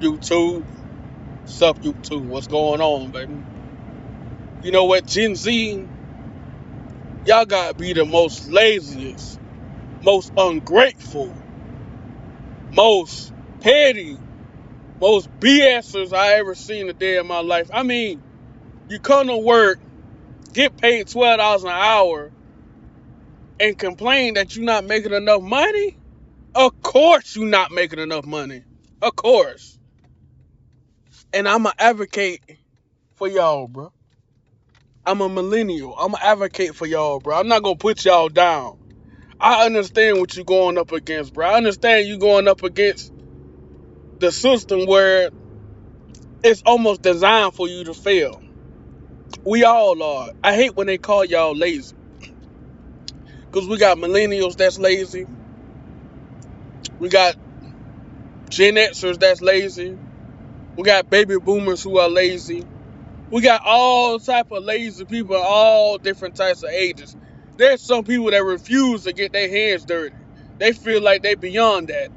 YouTube? Sup YouTube? What's going on, baby? You know what, Gen Z, y'all gotta be the most laziest, most ungrateful, most petty, most BSers I ever seen a day in my life. I mean, you come to work, get paid $12 an hour, and complain that you're not making enough money? Of course you're not making enough money. Of course. And I'm an advocate for y'all, bro. I'm a millennial. I'm an advocate for y'all, bro. I'm not gonna put y'all down. I understand what you're going up against, bro. I understand you going up against the system where it's almost designed for you to fail. We all are. I hate when they call y'all lazy. Because we got millennials that's lazy. We got Gen Xers that's lazy. We got baby boomers who are lazy. We got all type of lazy people, all different types of ages. There's some people that refuse to get their hands dirty. They feel like they beyond that.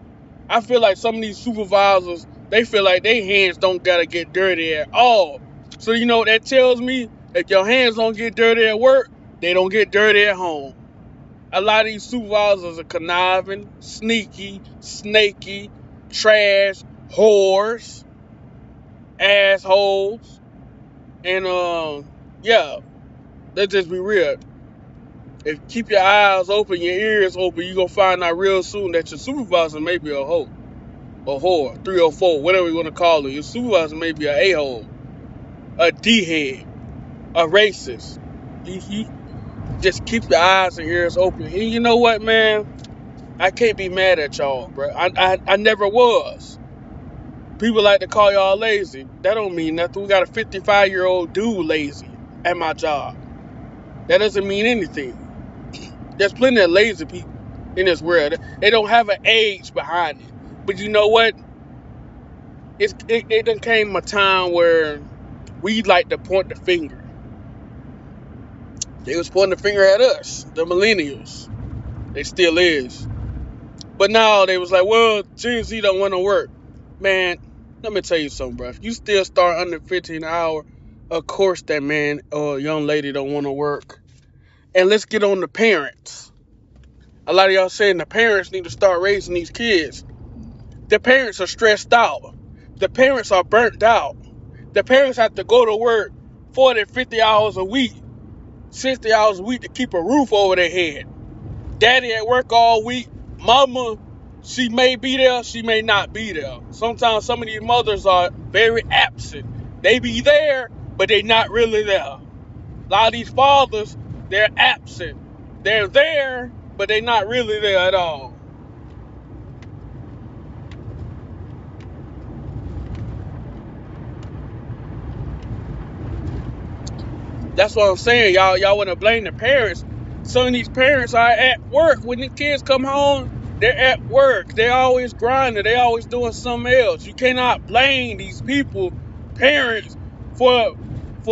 I feel like some of these supervisors, they feel like their hands don't gotta get dirty at all. So you know what that tells me? If your hands don't get dirty at work, they don't get dirty at home. A lot of these supervisors are conniving, sneaky, snaky, trash, whores, assholes, and yeah, let's just be real. If you keep your eyes open, your ears open, you're gonna find out real soon that your supervisor may be a hoe, a whore, 304, whatever you want to call it. Your supervisor may be an a-hole, a d-head, a racist. You just keep your eyes and ears open. And you know what, man? I can't be mad at y'all, bro. I never was. People like to call y'all lazy. That don't mean nothing. We got a 55-year-old dude lazy at my job. That doesn't mean anything. There's plenty of lazy people in this world. They don't have an age behind it. But you know what? It done came a time where we like to point the finger. They was pointing the finger at us, the millennials. They still is. But now they was like, well, Gen Z don't want to work. Man, let me tell you something, bro. If you still start under 15 an hour, of course that man or young lady don't want to work. And let's get on the parents. A lot of y'all saying the parents need to start raising these kids. The parents are stressed out. The parents are burnt out. The parents have to go to work 40, 50 hours a week, 60 hours a week to keep a roof over their head. Daddy at work all week. Mama, she may be there, she may not be there. Sometimes some of these mothers are very absent. They be there, but they not really there. A lot of these fathers, they're absent. They're there, but they're not really there at all. That's what I'm saying. Y'all want to blame the parents. Some of these parents are at work. When the kids come home, they're at work. They're always grinding. They're always doing something else. You cannot blame these people, parents, for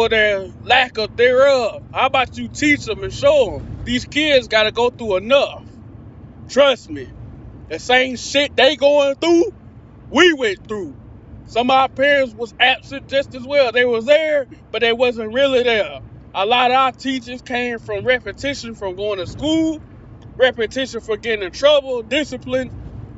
their lack of thereof. How about you teach them and show them? These kids got to go through enough. Trust me. The same shit they going through, we went through. Some of our parents was absent just as well. They was there, but they wasn't really there. A lot of our teachers came from repetition from going to school, repetition for getting in trouble, discipline.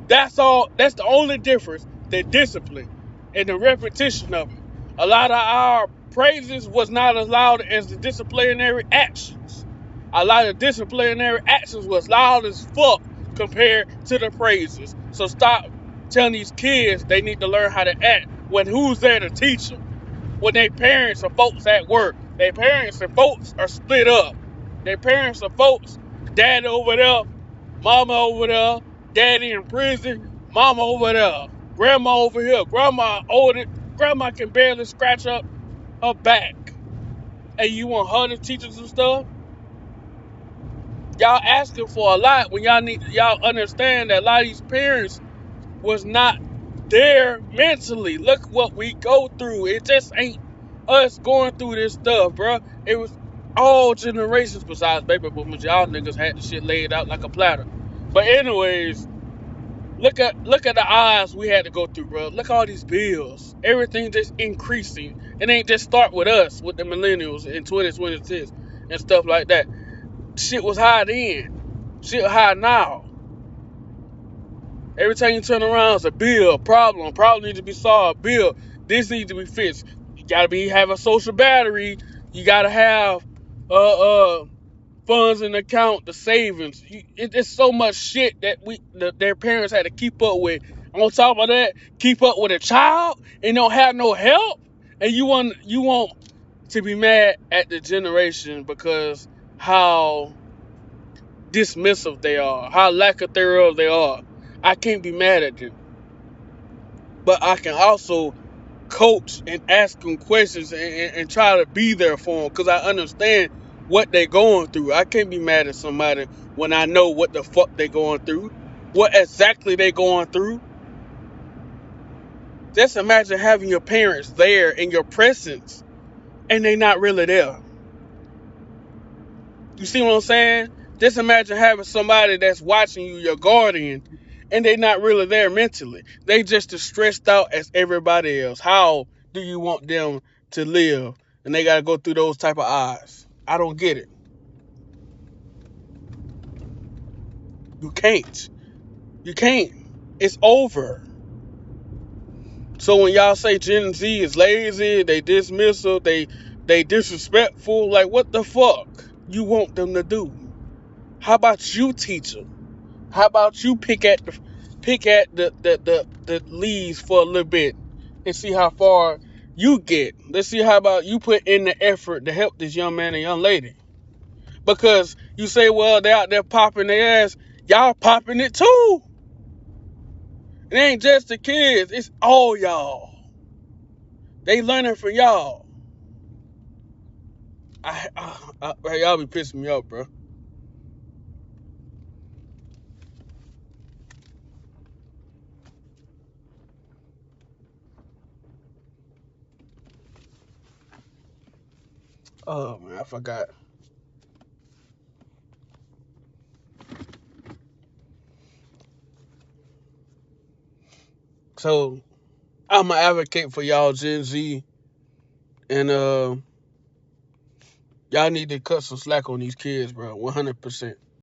That's all. That's the only difference, the discipline and the repetition of it. A lot of our praises was not as loud as the disciplinary actions. A lot of disciplinary actions was loud as fuck compared to the praises. So stop telling these kids they need to learn how to act when who's there to teach them? When their parents or folks at work. Their parents and folks are split up. Their parents or folks, daddy over there, mama over there, daddy in prison, mama over there, grandma over here, grandma older, grandma can barely scratch up her back. And you want her to teach us some stuff? Y'all asking for a lot when y'all understand that a lot of these parents was not there mentally. Look what we go through. It just ain't us going through this stuff, bro. It was all generations besides baby boomers. Y'all niggas had the shit laid out like a platter. But anyways, Look at the odds we had to go through, bro. Look at all these bills. Everything just increasing. It ain't just start with us, with the millennials in 2026 and stuff like that. Shit was high then. Shit high now. Every time you turn around, it's a bill, problem needs to be solved, bill, this needs to be fixed. You gotta have a social battery. You gotta have funds in the account, the savings. It's so much shit that their parents had to keep up with. On top of that, keep up with a child and don't have no help. And you want to be mad at the generation because how dismissive they are, how lack of thereof they are. I can't be mad at them, but I can also coach and ask them questions and try to be there for them because I understand what they're going through. I can't be mad at somebody when I know what the fuck they're going through, what exactly they're going through. Just imagine having your parents there in your presence and they not really there. You see what I'm saying? Just imagine having somebody that's watching you, your guardian, and they not really there mentally. They just as stressed out as everybody else. How do you want them to live? And they gotta go through those type of odds. I don't get it. You can't. You can't. It's over. So when y'all say Gen Z is lazy, they dismissive, they disrespectful, like what the fuck you want them to do? How about you teach them? How about you pick at the leads for a little bit and see how far you get? Let's see how about you put in the effort to help this young man and young lady. Because you say, well, they're out there popping their ass. Y'all popping it too. It ain't just the kids. It's all y'all. They learning from y'all. Y'all be pissing me off, bro. Oh, man, I forgot. So, I'm an advocate for y'all Gen Z. And, y'all need to cut some slack on these kids, bro. 100%.